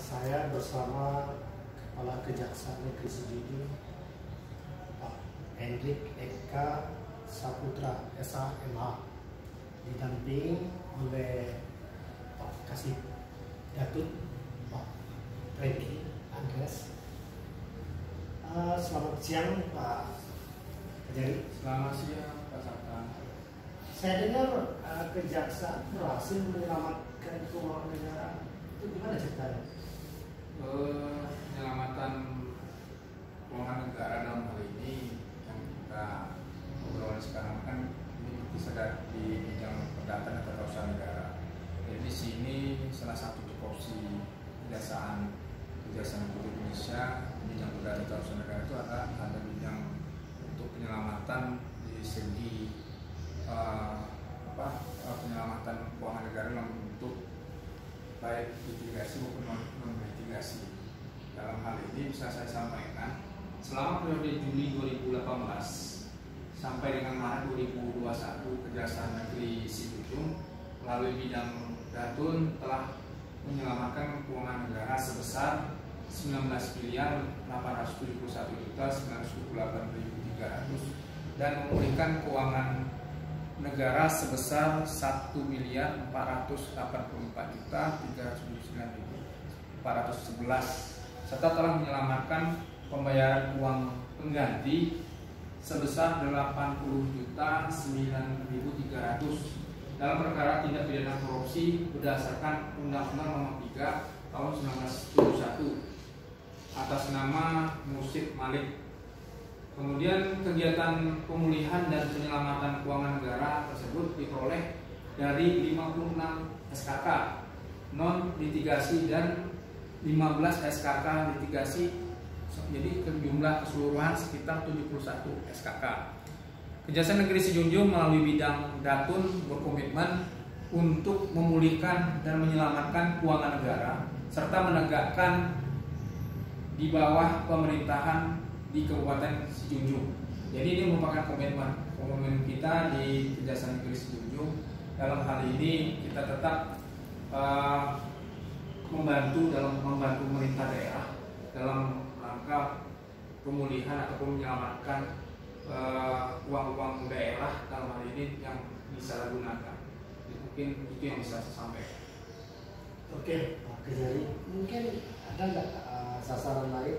Saya bersama Kepala Kejaksaan Negeri Sejujung, Pak Hendrik Eka Saputra, SHMH, didamping oleh Pak Kasih Datut, Pak Reki Andres. Selamat siang Pak Kejari. Selamat siang Pak Sabta. Saya dengar kejaksaan berhasil menyelamatkan keuangan negara. Itu gimana ceritanya? Penyelamatan keuangan negara dalam hal ini yang kita obrolkan sekarang kan ini bisa di bidang perdata dan tata usaha negara. Jadi di sini salah satu tupoksi kejaksaan Republik Indonesia di bidang perdata dan tata usaha negara itu ada bidang untuk penyelamatan di segi penyelamatan keuangan negara dalam bentuk baik litigasi maupun non litigasi. Dalam hal ini bisa saya sampaikan, selama periode Juli 2018 sampai dengan Maret 2021, Kejaksaan Negeri Sijujung melalui bidang Datun telah menyelamatkan keuangan negara sebesar 19.871.928.300 dan memulihkan keuangan negara sebesar 1.444.379.411 serta telah menyelamatkan pembayaran uang pengganti sebesar 80.009.300 dalam perkara tindak pidana korupsi berdasarkan Undang-Undang Nomor 3 Tahun 1971 atas nama Musib Malik. Kemudian kegiatan pemulihan dan penyelamatan keuangan negara tersebut diperoleh dari 56 SKK non litigasi dan 15 SKK litigasi, jadi jumlah keseluruhan sekitar 71 SKK. Kejaksaan Negeri Sijujung melalui bidang Datun berkomitmen untuk memulihkan dan menyelamatkan keuangan negara serta menegakkan di bawah pemerintahan di Kabupaten Sijujung. Jadi ini merupakan komitmen kita di Kejaksaan Negeri Sijujung. Dalam hal ini kita tetap membantu pemerintah daerah dalam rangka pemulihan ataupun menyelamatkan uang-uang daerah dalam hal ini yang disalahgunakan. Mungkin itu yang bisa saya sampaikan. Oke, Pak Kejari, mungkin ada nggak sasaran lain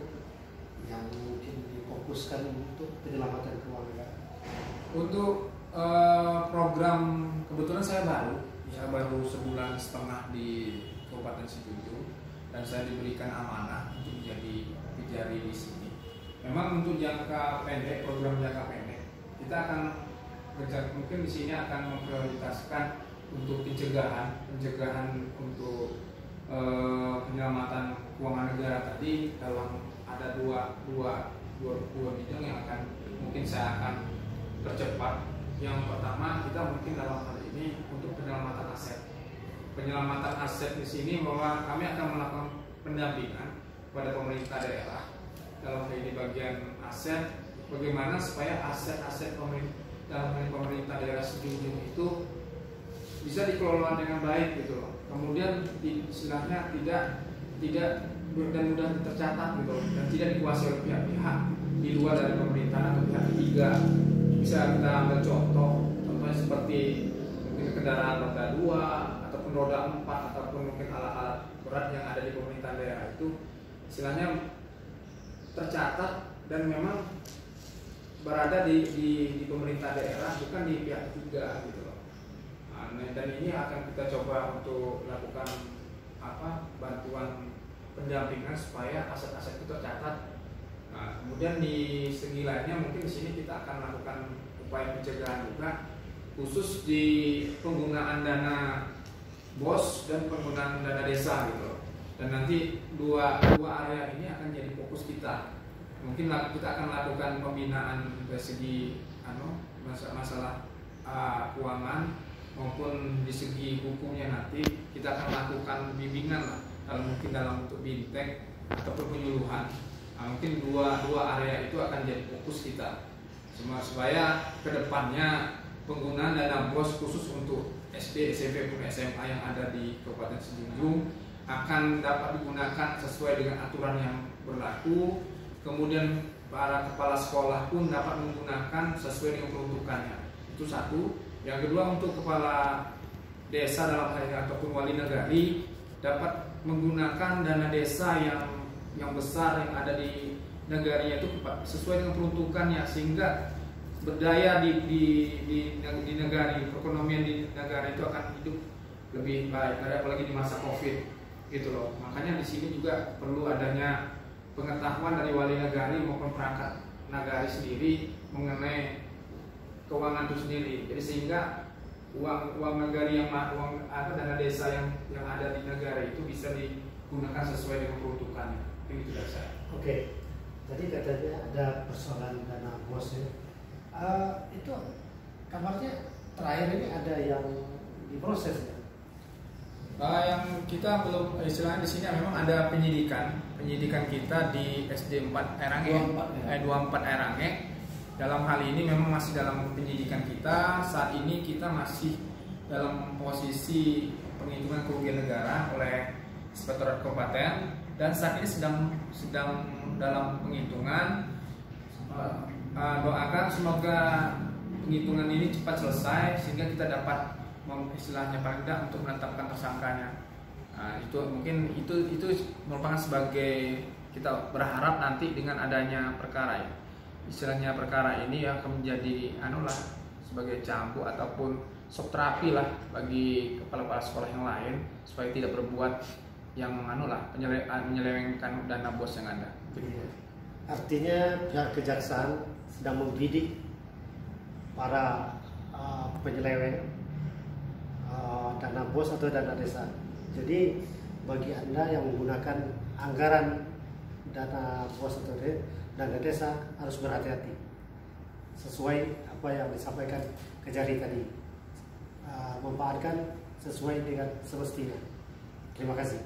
yang mungkin difokuskan untuk penyelamatan keuangan negara? Untuk program, kebetulan saya baru sebulan setengah di Kabupaten Sijujung dan saya diberikan amanah untuk menjadi kejari di sini. Memang untuk jangka pendek, program jangka pendek, kita akan mungkin di sini akan memprioritaskan untuk pencegahan untuk penyelamatan keuangan negara tadi dalam ada dua bidang yang mungkin saya akan percepat. Yang pertama, kita mungkin dalam hal ini untuk penyelamatan aset. Penyelamatan aset di sini bahwa kami akan melakukan pendampingan kepada pemerintah daerah dalam hal ini bagian aset, bagaimana supaya aset-aset pemerintah daerah Sijujung itu bisa dikelola dengan baik gitu loh. Kemudian istilahnya tidak dan mudah tercatat gitu loh, dan tidak dikuasai oleh pihak-pihak di luar dari pemerintahan atau pihak ketiga. Bisa kita ambil contohnya seperti mungkin kendaraan roda 2 ataupun roda 4 ataupun mungkin alat-alat berat yang ada di pemerintahan daerah itu istilahnya tercatat dan memang berada di pemerintah daerah, bukan di pihak ketiga gitu loh. Dan ini akan kita coba untuk lakukan bantuan pendampingan supaya aset-aset itu tercatat. Nah, kemudian di segi lainnya mungkin di sini kita akan melakukan upaya pencegahan juga, khusus di penggunaan dana BOS dan penggunaan dana desa gitu. Dan nanti dua area ini akan jadi fokus kita. Mungkin kita akan lakukan pembinaan dari segi masalah keuangan maupun di segi hukumnya. Nanti kita akan lakukan bimbingan lah, kalau mungkin dalam bentuk bintek ataupun penyuluhan. Nah, mungkin dua area itu akan jadi fokus kita supaya kedepannya penggunaan dana BOS khusus untuk SD, SMP, SMA yang ada di Kabupaten Sijujung akan dapat digunakan sesuai dengan aturan yang berlaku. Kemudian para kepala sekolah pun dapat menggunakan sesuai dengan peruntukannya. Itu satu. Yang kedua, untuk kepala desa dalam hal ini ataupun wali negari dapat menggunakan dana desa yang besar yang ada di negaranya itu sesuai dengan peruntukannya, sehingga berdaya di negara, perekonomian di negara itu akan hidup lebih baik, apalagi di masa COVID gitu loh. Makanya di sini juga perlu adanya pengetahuan dari wali negari maupun perangkat negari sendiri mengenai keuangan itu sendiri. Jadi sehingga uang negari dana desa yang ada di negara itu bisa digunakan sesuai dengan peruntukannya. Itu dari saya. Oke. Tadi katanya ada persoalan dana bos ya. Itu kabarnya terakhir ini ada yang diproses ya. Yang kita belum istilahnya di sini memang ada penyidikan kita di SD 4 Erange 24 Erange. Dalam hal ini memang masih dalam penyidikan kita. Saat ini kita masih dalam posisi penghitungan kerugian negara oleh Inspektorat Kabupaten, dan saat ini sedang dalam penghitungan. Doakan semoga penghitungan ini cepat selesai sehingga kita dapat istilahnya paling tidak untuk menetapkan tersangkanya. Itu mungkin itu merupakan sebagai, kita berharap nanti dengan adanya perkara ya, istilahnya perkara ini akan menjadi sebagai cambuk ataupun shock terapi lah bagi kepala sekolah yang lain supaya tidak berbuat yang menyelewengkan dana bos yang ada. Artinya pihak kejaksaan sedang membidik para penyeleweng dana bos atau dana desa. Jadi bagi Anda yang menggunakan anggaran dana bos atau dana desa harus berhati-hati sesuai apa yang disampaikan Kejari tadi, memanfaatkan sesuai dengan semestinya. Terima kasih.